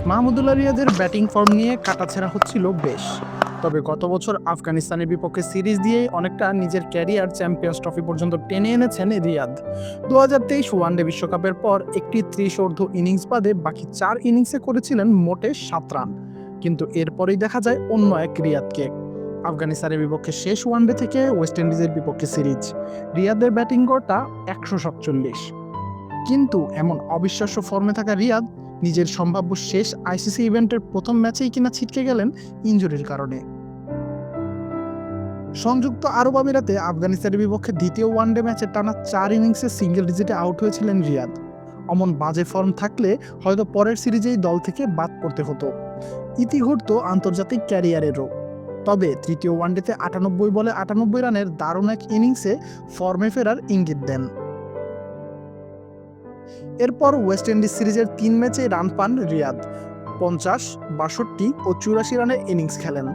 মাহমুদুল্লাহ রিয়াদের batting form নিয়ে কাটাছেঁড়া হচ্ছিল বেশ। তবে গত বছর আফগানিস্তানের বিপক্ষে সিরিজ দিয়ে অনেকটা নিজের ক্যারিয়ার চ্যাম্পিয়ন্স ট্রফি পর্যন্ত টেনে এনেছেন রিয়াদ। 2023 ওয়ানডে বিশ্বকাপের পর একটি 30 ইনিংস বাদে বাকি 4 ইনিংসে করেছিলেন মোটে 7 রান। কিন্তু এরপরেই দেখা যায় অন্য এক রিয়াদকে। আফগানিস্তানের বিপক্ষে শেষ ওয়ানডে থেকে ওয়েস্ট ইন্ডিজের বিপক্ষে সিরিজ রিয়াদের ব্যাটিং গড়টা 147। কিন্তু এমন অবিশ্বাস্য ফর্মে থাকা রিয়াদ নিজের সম্ভাব্য শেষ আইসিসি ইভেন্টের প্রথম ম্যাচেই কিনা ছিটকে গেলেন ইনজুরির কারণে। সংযুক্ত আরব আমিরাতে আফগানিস্তানের বিপক্ষে দ্বিতীয় ওয়ানডে ম্যাচে টানা 4 ইনিংসে সিঙ্গেল ডিজিটে আউট হয়েছিলেন রিয়াদ। অমন বাজে ফর্ম থাকলে হয়তো পরের সিরিজেই দল থেকে বাদ পড়তে হতো, ইতি ঘটত আন্তর্জাতিক ক্যারিয়ারেরও। তবে তৃতীয় ওয়ানডেতে 98 বলে 98 রানের দারুণ এক ইনিংসে ফর্মে ফেরার ইঙ্গিত দেন। এরপর ওয়েস্ট ইন্ডিজ সিরিজের 3 ম্যাচে রান পান রিয়াদ। 50, 62 ও 84 রানের ইনিংস খেলেন,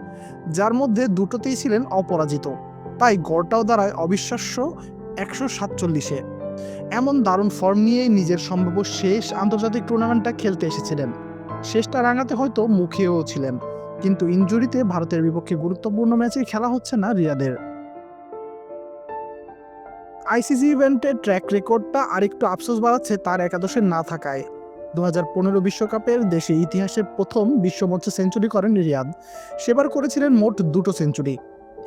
যার মধ্যে দুটোতেই ছিলেন অপরাজিত। তাই গড়টাও দাঁড়ায় অবিশ্বাস্য 147-এ। এমন দারুণ ফর্ম নিয়েই নিজের সম্ভাব্য শেষ আন্তর্জাতিক টুর্নামেন্টটা খেলতে এসেছিলেন। শেষটা রাঙাতে হয়তো মুখিয়েও ছিলেন, কিন্তু ইনজুরিতে ভারতের বিপক্ষে গুরুত্বপূর্ণ ম্যাচে খেলা হচ্ছে না রিয়াদের। আইসিসি ইভেন্টের ট্র্যাক রেকর্ডটা আরেকটু আফসোস বাড়াচ্ছে তার একাদশে না থাকায়। 2015 বিশ্বকাপের দেশে ইতিহাসের প্রথম বিশ্বমঞ্চে সেঞ্চুরি করেন রিয়াদ। সেবার করেছিলেন মোট 2 সেঞ্চুরি।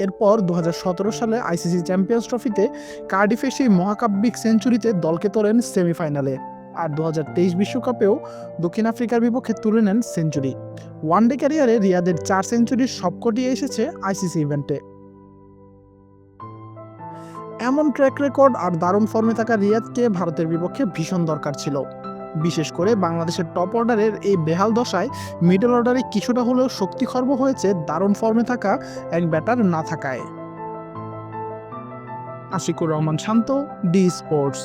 এরপর 2017 সালে আইসিসি চ্যাম্পিয়ন্স ট্রফিতে কার্ডিফে সেই মহাকাব্যিক সেঞ্চুরিতে দলকে তোলেন সেমিফাইনালে। আর 2023 বিশ্বকাপেও দক্ষিণ আফ্রিকার বিপক্ষে তুলে নেন সেঞ্চুরি। ওয়ানডে ক্যারিয়ারে রিয়াদের 4 সেঞ্চুরির সবকটি এসেছে আইসিসি ইভেন্টে। এমন ট্র্যাক রেকর্ড আর দারুণ ফর্মে থাকা রিয়াদকে ভারতের বিপক্ষে ভীষণ দরকার ছিল। বিশেষ করে বাংলাদেশের টপ অর্ডারের এই বেহাল দশায় মিডল অর্ডারে কিছুটা হলেও শক্তি খর্ব হয়েছে দারুণ ফর্মে থাকা এক ব্যাটার না থাকায়। আশিকুর রহমান শান্ত, ডি স্পোর্টস।